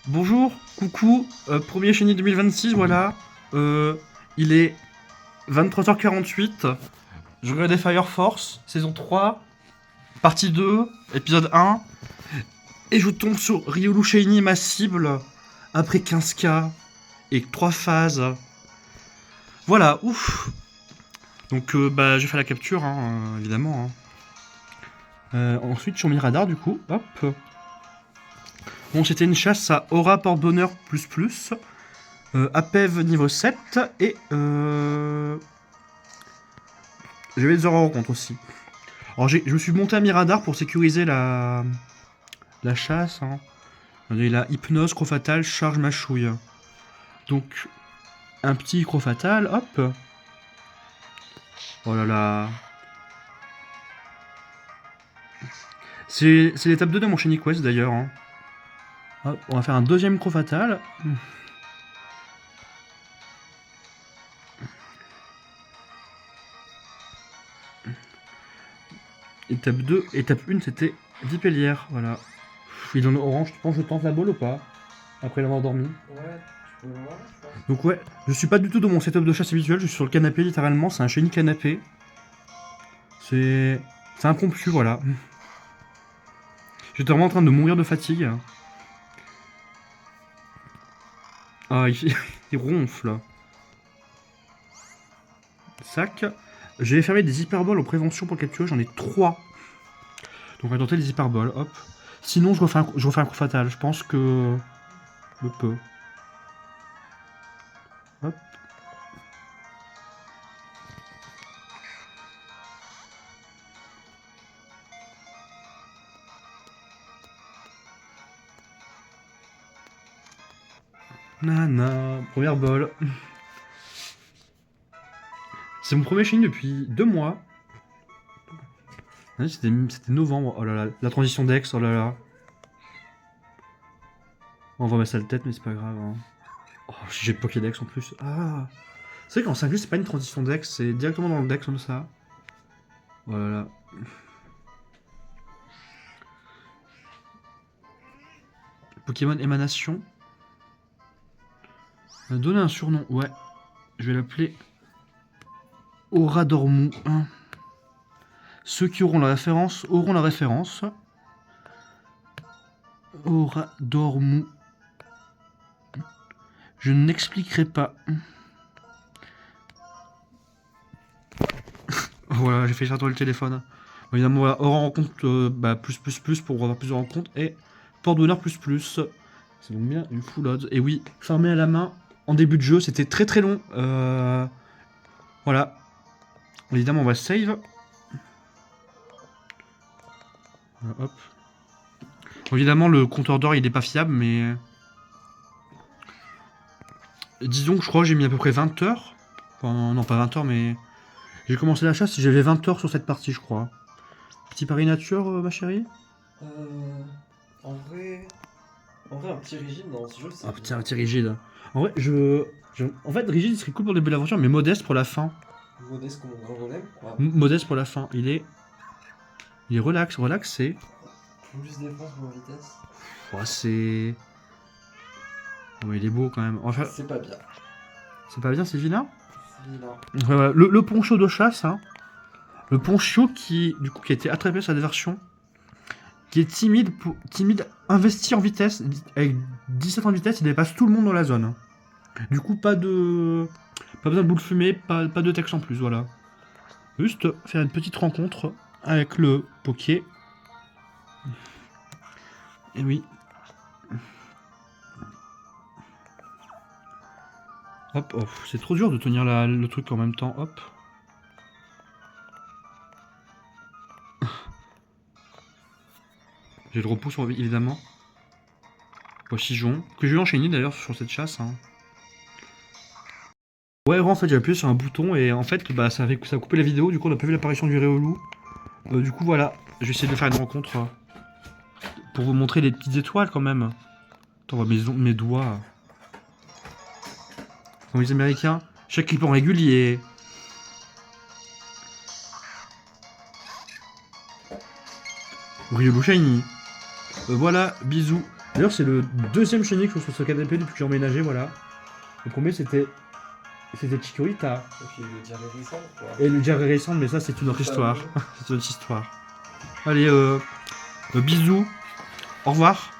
Bonjour, coucou, 1er chenille 2026, voilà. Il est 23h48. Je regardais Fire Force, saison 3, partie 2, épisode 1. Et je tombe sur Ryolu Shiny, ma cible, après 15K et 3 phases. Voilà, ouf. Donc, je fais la capture, hein, évidemment. Ensuite, sur mes radars, du coup, hop. Bon, c'était une chasse à Aura Porte-Bonheur ++. APEV niveau 7 et j'avais des heures à rencontre aussi. Alors je me suis monté à Miradar pour sécuriser la chasse. Hein. Il a hypnose, croc-fatal, charge, mâchouille. Donc un petit croc-fatal, hop. Oh là là. C'est l'étape 2 de mon Shiny Quest d'ailleurs. Hein. Hop, on va faire un deuxième croc-fatal. Étape 2, étape 1 c'était Vipellière, voilà. Il est en orange, tu penses que je tente la balle ou pas? Après l'avoir dormi. Ouais, tu peux le voir, je pense. Donc ouais, je suis pas du tout dans mon setup de chasse habituel, je suis sur le canapé littéralement, c'est un chenille canapé. C'est impromptu, voilà. J'étais vraiment en train de mourir de fatigue. Ah, il ronfle. Sac. J'ai fermé des hyperboles en prévention pour capturer, j'en ai 3. Donc on va tenter les hyperboles, hop. Sinon je refais un coup fatal, je pense que je peux. Hop. Nana, première bol. C'est mon premier Shiny depuis 2 mois. C'était novembre, oh là là, la transition d'Ex, oh là là. On va mettre ça la tête, mais c'est pas grave. Hein. Oh, j'ai le Pokédex en plus. Ah, c'est vrai qu'en 5 c'est pas une transition Dex, c'est directement dans le Dex comme ça. Oh là là. Pokémon Émanation. Donner un surnom, ouais. Je vais l'appeler Oradormou 1. Ceux qui auront la référence auront la référence. Oradormou. Je n'expliquerai pas. Voilà, j'ai fait charger le téléphone. Bon, évidemment, voilà, Aura rencontre pour avoir plus de rencontres. Et Port d'honneur ++. C'est donc bien une full odds. Et oui, farmer à la main en début de jeu, c'était très très long. Voilà. Évidemment, on va save. Voilà, hop. Bon, évidemment, le compteur d'or, il est pas fiable, mais... Disons que je crois que j'ai mis à peu près 20 heures. Enfin, non, pas 20 heures, mais... J'ai commencé la chasse, j'avais 20 heures sur cette partie, je crois. Petit pari nature, ma chérie? Euh, en vrai... En vrai, un petit rigide dans ce jeu, c'est... Ah, putain, un petit rigide. En vrai, En fait, rigide, il serait cool pour le début de l'aventure, mais modeste pour la fin. Modeste comme un grand golem. Ouais. Modeste pour la fin. Il est relax, relaxé. Plus défense, moins vitesse. Ouais, c'est... Ouais, il est beau quand même. Enfin, C'est pas bien. c'est pas bien, c'est vilain. C'est vilain. Ouais, le poncho de chasse, hein. Le poncho qui, du coup, qui a été attrapé sur sa déversion. Qui est timide, investi en vitesse. Avec 17 en vitesse, il dépasse tout le monde dans la zone. Du coup, pas besoin de boule fumée, pas de texte en plus, voilà. Juste faire une petite rencontre avec le Poké. Et oui. Hop, hop. C'est trop dur de tenir le truc en même temps, hop. J'ai le repousse évidemment. Pochijon. Que je vais enchaîner d'ailleurs sur cette chasse. Hein. Ouais, en fait, j'ai appuyé sur un bouton et en fait, ça a coupé la vidéo. Du coup, on n'a pas vu l'apparition du Réolou. Du coup, voilà. Je vais essayer de faire une rencontre pour vous montrer les petites étoiles quand même. Attends, on voit mes doigts. Comme les Américains, chaque clip en régulier. Ryolu Shiny. Voilà, bisous. D'ailleurs, c'est le deuxième chenille que je trouve sur ce canapé depuis que j'ai emménagé, voilà. Le premier, c'était Chikorita. Et puis le diarrhée récent, quoi. Et le diarrhée récent, mais ça, c'est une autre histoire. C'est une autre histoire. Allez, bisous. Au revoir.